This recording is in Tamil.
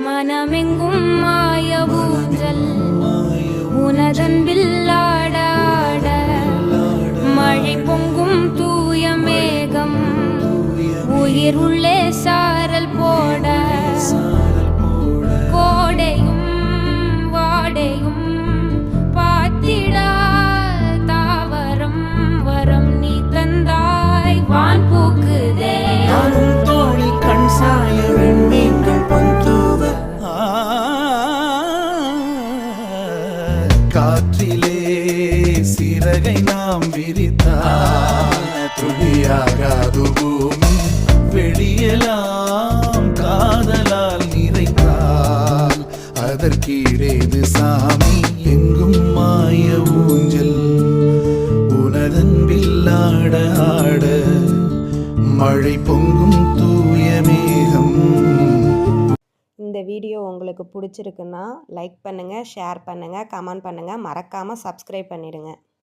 மனமெங்கும் மாய ஊஞ்சல் உனதன்பில் ஆட ஆட மழை பொங்கும் தூய மேகம் உயிர் உள்ளே சாரல் போட கோடையும் வாடையும் பாத்திடா தாவரம் வரம் நீ தந்தாய் வான் பூக்குதே தோளில் கண் சாய வெண்மீன்கள் பந்துவ காற்றிலே சிறகை நாம் விரித்தால் துளியாகாது பூமி வெளியெல்லாம் காதலால் நிறைத்தால் அதற்கீடேது சாமி எங்கும் மாய ஊஞ்சல் உனதன்பில் ஆட ஆட மழை பொங்கும் தூய மேகம். இந்த வீடியோ உங்களுக்கு பிடிச்சிருக்குன்னா லைக் பண்ணுங்கள், ஷேர் பண்ணுங்கள், கமெண்ட் பண்ணுங்கள், மறக்காமல் சப்ஸ்கிரைப் பண்ணிடுங்க.